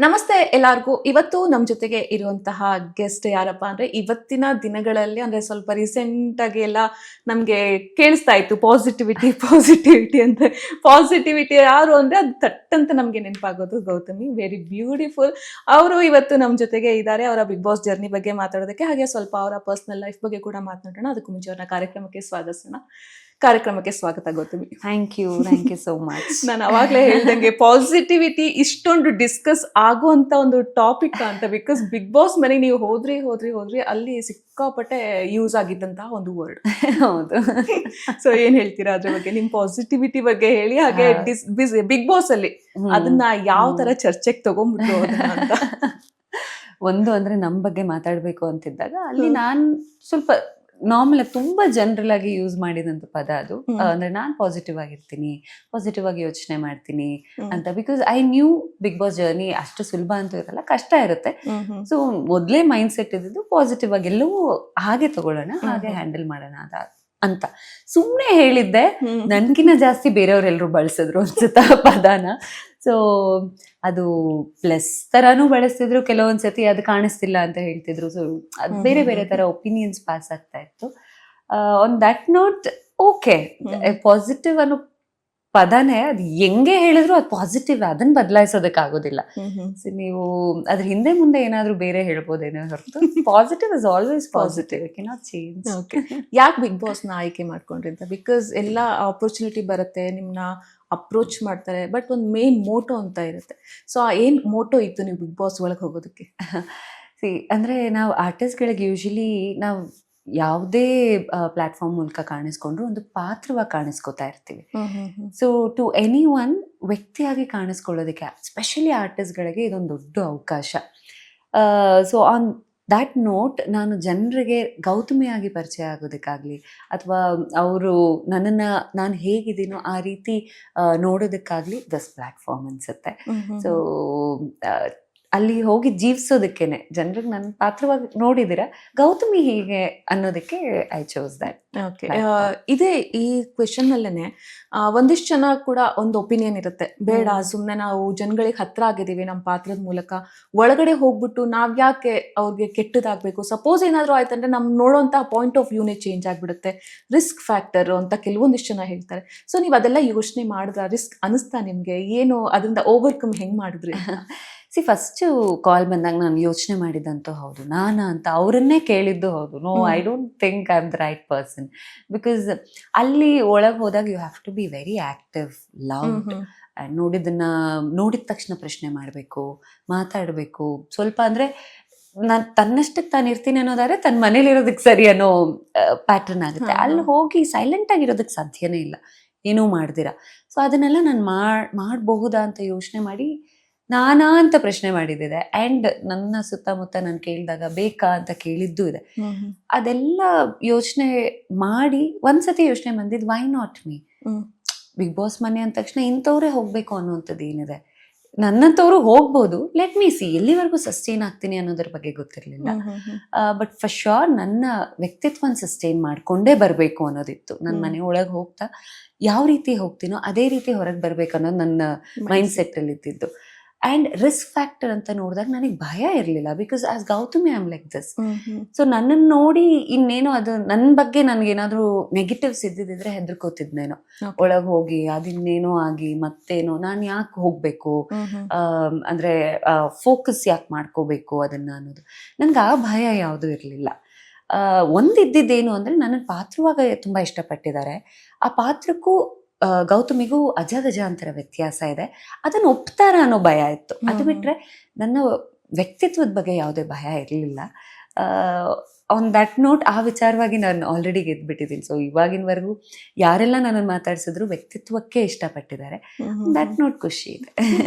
ನಮಸ್ತೆ ಎಲ್ಲಾರ್ಗೂ. ಇವತ್ತು ನಮ್ಮ ಜೊತೆಗೆ ಇರುವಂತಹ ಗೆಸ್ಟ್ ಯಾರಪ್ಪ ಅಂದ್ರೆ, ಇವತ್ತಿನ ದಿನಗಳಲ್ಲಿ ಅಂದ್ರೆ ಸ್ವಲ್ಪ ರೀಸೆಂಟ್ ಆಗಿ ಎಲ್ಲ ನಮ್ಗೆ ಕೇಳಿಸ್ತಾ ಇತ್ತು ಪಾಸಿಟಿವಿಟಿ ಅಂತ. ಪಾಸಿಟಿವಿಟಿ ಯಾರು ಅಂದ್ರೆ ಅದು ತಟ್ಟಂತ ನಮ್ಗೆ ನೆನಪಾಗೋದು ಗೌತಮಿ. Very beautiful. ಅವರು ಇವತ್ತು ನಮ್ಮ ಜೊತೆಗೆ ಇದ್ದಾರೆ. ಅವರ ಬಿಗ್ ಬಾಸ್ ಜರ್ನಿ ಬಗ್ಗೆ ಮಾತಾಡೋದಕ್ಕೆ, ಹಾಗೆ ಸ್ವಲ್ಪ ಅವರ ಪರ್ಸನಲ್ ಲೈಫ್ ಬಗ್ಗೆ ಕೂಡ ಮಾತನಾಡೋಣ. ಅದಕ್ಕೂ ಮುಂಚೆ ಅವ್ರನ್ನ ಕಾರ್ಯಕ್ರಮಕ್ಕೆ ಸ್ವಾಗತ Gautami. Thank you so much. ನಾನು ಅವಾಗಲೇ ಹೇಳ್ದಂಗೆ ಪಾಸಿಟಿವಿಟಿ ಇಷ್ಟೊಂದು ಡಿಸ್ಕಸ್ ಆಗುವಂತ ಒಂದು ಟಾಪಿಕ್ ಅಂತ. ಬಿಕಾಸ್ ಬಿಗ್ ಬಾಸ್ ಮನೆಗೆ ನೀವು ಹೋದ್ರಿ ಅಲ್ಲಿ ಸಿಕ್ಕಾಪಟ್ಟೆ ಯೂಸ್ ಆಗಿದ್ದಂತಹ ಒಂದು ವರ್ಡ್. ಹೌದು. ಸೊ ಏನ್ ಹೇಳ್ತೀರಾ ಅದ್ರ ಬಗ್ಗೆ? ನಿಮ್ ಪಾಸಿಟಿವಿಟಿ ಬಗ್ಗೆ ಹೇಳಿ, ಹಾಗೆ ಬಿಗ್ ಬಾಸ್ ಅಲ್ಲಿ ಅದನ್ನ ಯಾವ ತರ ಚರ್ಚೆಗೆ ತಗೊಂಡ್ಬಿಟ್ಟು ಅಂತ. ಒಂದು ಅಂದ್ರೆ ನಮ್ ಬಗ್ಗೆ ಮಾತಾಡ್ಬೇಕು ಅಂತಿದ್ದಾಗ ಅಲ್ಲಿ ನಾನ್ ಸ್ವಲ್ಪ ನಾರ್ಮಲ್ ತುಂಬಾ ಜನರಲ್ ಆಗಿ ಯೂಸ್ ಮಾಡಿದಂತ ಪದ ಅದು. ಅಂದ್ರೆ ನಾನ್ ಪಾಸಿಟಿವ್ ಆಗಿ ಯೋಚನೆ ಮಾಡ್ತೀನಿ ಅಂತ. Because I knew Bigg Boss journey ಅಷ್ಟು ಸುಲಭ ಅಂತೂ ಇರಲ್ಲ, ಕಷ್ಟ ಇರುತ್ತೆ. ಸೊ ಮೊದ್ಲೇ ಮೈಂಡ್ ಸೆಟ್ ಇದ್ದಿದ್ದು ಪಾಸಿಟಿವ್ ಆಗಿ ಎಲ್ಲವೂ ಹಾಗೆ ತಗೊಳ್ಳೋಣ, ಹಾಗೆ ಹ್ಯಾಂಡಲ್ ಮಾಡೋಣ ಅಂತ ಸುಮ್ನೆ ಹೇಳಿದ್ದೆ. ನನ್ಗಿನ್ನ ಜಾಸ್ತಿ ಬೇರೆಯವ್ರೆಲ್ರು ಬಳಸಿದ್ರು ಅನ್ಸುತ್ತಾ ಪದಾನ. ಸೊ ಅದು ಪ್ಲಸ್ ತರಾನು ಬಳಸ್ತಿದ್ರು, ಕೆಲವೊಂದ್ಸತಿ ಅದು ಕಾಣಿಸ್ತಿಲ್ಲ ಅಂತ ಹೇಳ್ತಿದ್ರು. ಸೊ ಅದು ಬೇರೆ ಬೇರೆ ತರ ಒಪಿನಿಯನ್ಸ್ ಪಾಸ್ ಆಗ್ತಾ ಇತ್ತು. On that note okay, positive ಅನ್ನೋ ಪದನೇ ಅದು ಹೆಂಗೆ ಹೇಳಿದ್ರು ಅದು ಪಾಸಿಟಿವ್, ಅದನ್ನ ಬದಲಾಯಿಸೋದಕ್ಕಾಗೋದಿಲ್ಲ. ಸೊ ನೀವು ಅದ್ರ ಹಿಂದೆ ಮುಂದೆ ಏನಾದ್ರೂ ಬೇರೆ ಹೇಳ್ಬೋದೇನೋ ಹೊರತು positive is always positive, cannot change. ಯಾಕೆ ಬಿಗ್ ಬಾಸ್ ನ ಆಯ್ಕೆ ಮಾಡ್ಕೊಂಡ್ರಿ ಅಂತ? ಬಿಕಾಸ್ ಎಲ್ಲ ಆಪರ್ಚುನಿಟಿ ಬರುತ್ತೆ, ನಿಮ್ನ ಅಪ್ರೋಚ್ ಮಾಡ್ತಾರೆ, ಬಟ್ ಒಂದು ಮೇನ್ ಮೋಟೋ ಅಂತ ಇರುತ್ತೆ. ಸೊ ಏನ್ ಮೋಟೋ ಇತ್ತು ನೀವು ಬಿಗ್ ಬಾಸ್ ಒಳಗೆ ಹೋಗೋದಕ್ಕೆ? ಅಂದ್ರೆ ನಾವು ಆರ್ಟಿಸ್ಟ್ಗಳಿಗೆ ಯೂಶಲಿ ನಾವು ಯಾವುದೇ ಪ್ಲಾಟ್ಫಾರ್ಮ್ ಮೂಲಕ ಕಾಣಿಸ್ಕೊಂಡ್ರು ಒಂದು ಪಾತ್ರವಾಗಿ ಕಾಣಿಸ್ಕೋತಾ ಇರ್ತೀವಿ. ಸೊ ಟು ಎನಿ ಒನ್ ವ್ಯಕ್ತಿಯಾಗಿ ಕಾಣಿಸ್ಕೊಳ್ಳೋದಕ್ಕೆ, ಸ್ಪೆಷಲಿ ಆರ್ಟಿಸ್ಟ್ಗಳಿಗೆ ಇದೊಂದು ದೊಡ್ಡ ಅವಕಾಶ. ಸೊ ಆನ್ ದ್ಯಾಟ್ ನೋಟ್ ನಾನು ಜನರಿಗೆ ಗೌತಮಿಯಾಗಿ ಪರಿಚಯ ಆಗೋದಕ್ಕಾಗಲಿ, ಅಥವಾ ಅವರು ನನ್ನನ್ನು ನಾನು ಹೇಗಿದ್ದೀನೋ ಆ ರೀತಿ ನೋಡೋದಕ್ಕಾಗಲಿ ದಸ್ ಪ್ಲ್ಯಾಟ್ಫಾರ್ಮ್ ಅನಿಸುತ್ತೆ. ಸೊ ಅಲ್ಲಿ ಹೋಗಿ ಜೀವಿಸೋದಕ್ಕೇನೆ ಜನರಿಗೆ ನನ್ನ ಪಾತ್ರವಾಗಿ ನೋಡಿದಿರ ಗೌತಮಿ ಹೀಗೆ ಅನ್ನೋದಕ್ಕೆ ಐ ಚೋಸ್ ದ್ಯಾಟ್. ಓಕೆ, ಇದೇ ಈ ಕ್ವೆಶನ್ ಅಲ್ಲೇನೆ ಒಂದಿಷ್ಟು ಜನ ಕೂಡ ಒಂದು ಒಪಿನಿಯನ್ ಇರುತ್ತೆ, ಬೇಡ ಸುಮ್ಮನೆ ನಾವು ಜನಗಳಿಗೆ ಹತ್ರ ಆಗಿದ್ದೀವಿ ನಮ್ಮ ಪಾತ್ರದ ಮೂಲಕ, ಒಳಗಡೆ ಹೋಗ್ಬಿಟ್ಟು ನಾವ್ ಯಾಕೆ ಅವ್ರಿಗೆ ಕೆಟ್ಟದಾಗಬೇಕು, ಸಪೋಸ್ ಏನಾದ್ರು ಆಯ್ತಂದ್ರೆ ನಮ್ ನೋಡೋಂತಹ ಪಾಯಿಂಟ್ ಆಫ್ ವ್ಯೂನೇ ಚೇಂಜ್ ಆಗ್ಬಿಡುತ್ತೆ, ರಿಸ್ಕ್ ಫ್ಯಾಕ್ಟರ್ ಅಂತ ಕೆಲವೊಂದಿಷ್ಟು ಜನ ಹೇಳ್ತಾರೆ. ಸೊ ನೀವು ಅದೆಲ್ಲ ಯೋಚನೆ ಮಾಡಿದ್ರ? ರಿಸ್ಕ್ ಅನಿಸ್ತಾ ನಿಮ್ಗೆ? ಏನು ಅದರಿಂದ ಓವರ್ಕಮ್ ಹೆಂಗ್ ಮಾಡಿದ್ರಿ? ಫಸ್ಟ್ ಕಾಲ್ ಬಂದಾಗ ನಾನು ಯೋಚನೆ ಮಾಡಿದ್ದಂತೂ ಹೌದು, ನಾನಾ ಅಂತ ಅವರನ್ನೇ ಕೇಳಿದ್ದು ಹೌದು. No, I don't think I am the right person. Because ಅಲ್ಲಿ ಒಳಗೆ ಹೋದಾಗ you have to be very active, loud, ನೋಡಿದ ತಕ್ಷಣ ಪ್ರಶ್ನೆ ಮಾಡಬೇಕು, ಮಾತಾಡಬೇಕು. ಸ್ವಲ್ಪ ಅಂದ್ರೆ ನಾನು ತನ್ನಷ್ಟಕ್ಕೆ ತಾನು ಇರ್ತೀನಿ ಅನ್ನೋದಾದ್ರೆ ತನ್ನ ಮನೇಲಿರೋದಕ್ಕೆ ಸರಿ ಅನ್ನೋ ಪ್ಯಾಟರ್ನ್ ಆಗುತ್ತೆ. ಅಲ್ಲಿ ಹೋಗಿ ಸೈಲೆಂಟ್ ಆಗಿರೋದಕ್ಕೆ ಸಾಧ್ಯನೇ ಇಲ್ಲ, ಏನೂ ಮಾಡ್ದಿರ. ಸೊ ಅದನ್ನೆಲ್ಲ ನಾನು ಮಾಡಬಹುದಾ ಅಂತ ಯೋಚನೆ ಮಾಡಿ ನಾನಾ ಅಂತ ಪ್ರಶ್ನೆ ಮಾಡಿದ್ದಿದೆ. ಆ್ಯಂಡ್ ನನ್ನ ಸುತ್ತಮುತ್ತ ನಾನು ಕೇಳಿದಾಗ ಬೇಕಾ ಅಂತ ಕೇಳಿದ್ದು ಇದೆ. ಅದೆಲ್ಲ ಯೋಚನೆ ಮಾಡಿ ಒಂದ್ಸತಿ ಯೋಚನೆ ಬಂದಿದ್ದು, why not me? Bigg Boss ಮನೆ ಅಂದ ತಕ್ಷಣ ಇಂಥವ್ರೇ ಹೋಗ್ಬೇಕು ಅನ್ನೋಂಥದ್ದು ಏನಿದೆ? ನನ್ನಂಥವ್ರು ಹೋಗ್ಬೋದು, ಲೆಟ್ ಮೀ ಸಿ, ಎಲ್ಲಿವರೆಗೂ ಸಸ್ಟೈನ್ ಆಗ್ತೀನಿ ಅನ್ನೋದ್ರ ಬಗ್ಗೆ ಗೊತ್ತಿರಲಿಲ್ಲ. ಬಟ್ ಫಾರ್ ಶೋರ್ ನನ್ನ ವ್ಯಕ್ತಿತ್ವನ ಸಸ್ಟೈನ್ ಮಾಡ್ಕೊಂಡೇ ಬರಬೇಕು ಅನ್ನೋದಿತ್ತು. ನನ್ನ ಮನೆ ಒಳಗೆ ಹೋಗ್ತಾ ಯಾವ ರೀತಿ ಹೋಗ್ತೀನೋ ಅದೇ ರೀತಿ ಹೊರಗೆ ಬರ್ಬೇಕು ಅನ್ನೋದು ನನ್ನ ಮೈಂಡ್ ಸೆಟ್ ಅಲ್ಲಿ ಇದ್ದಿದ್ದು. ಆ್ಯಂಡ್ ರಿಸ್ಕ್ ಫ್ಯಾಕ್ಟರ್ ಅಂತ ನೋಡಿದಾಗ ನನಗೆ ಭಯ ಇರಲಿಲ್ಲ. Because as Gautami I am like this. So ನನ್ನನ್ನು ನೋಡಿ ಇನ್ನೇನೋ ಅದು ನನ್ನ ಬಗ್ಗೆ ನನಗೇನಾದ್ರೂ ನೆಗೆಟಿವ್ಸ್ ಇದ್ದಿದ್ರೆ ಹೆದರ್ಕೋತಿದ್ನೇನೋ, ಒಳಗೆ ಹೋಗಿ ಅದಿನ್ನೇನೋ ಆಗಿ ಮತ್ತೇನೋ ನಾನು ಯಾಕೆ ಹೋಗ್ಬೇಕು, ಅಂದ್ರೆ ಫೋಕಸ್ ಯಾಕೆ ಮಾಡ್ಕೋಬೇಕು ಅದನ್ನ ಅನ್ನೋದು. ನನ್ಗೆ ಆ ಭಯ ಯಾವುದೂ ಇರಲಿಲ್ಲ. ಒಂದಿದ್ದೇನು ಅಂದ್ರೆ ನನ್ನ ಪಾತ್ರವಾಗ ತುಂಬಾ ಇಷ್ಟಪಟ್ಟಿದ್ದಾರೆ. ಆ ಪಾತ್ರಕ್ಕೂ ಗೌತಮಿಗೂ ಅಜಗಜಾಂತರ ವ್ಯತ್ಯಾಸ ಇದೆ, ಅದನ್ನು ಒಪ್ತಾರ ಅನ್ನೋ ಭಯ ಇತ್ತು. ಅದು ಬಿಟ್ರೆ ನನ್ನ ವ್ಯಕ್ತಿತ್ವದ ಬಗ್ಗೆ ಯಾವುದೇ ಭಯ ಇರಲಿಲ್ಲ. ಆನ್ ದಟ್ ನೋಟ್ ಆ ವಿಚಾರವಾಗಿ ನಾನು ಆಲ್ರೆಡಿ ಗೆದ್ಬಿಟ್ಟಿದ್ದೀನಿ. ಸೊ ಇವಾಗಿನವರೆಗೂ ಯಾರೆಲ್ಲ ನನ್ನನ್ನು ಮಾತಾಡ್ಸಿದ್ರು ವ್ಯಕ್ತಿತ್ವಕ್ಕೆ ಇಷ್ಟಪಟ್ಟಿದ್ದಾರೆ. ದಟ್ ನೋಟ್ ಖುಷಿ ಇದೆ.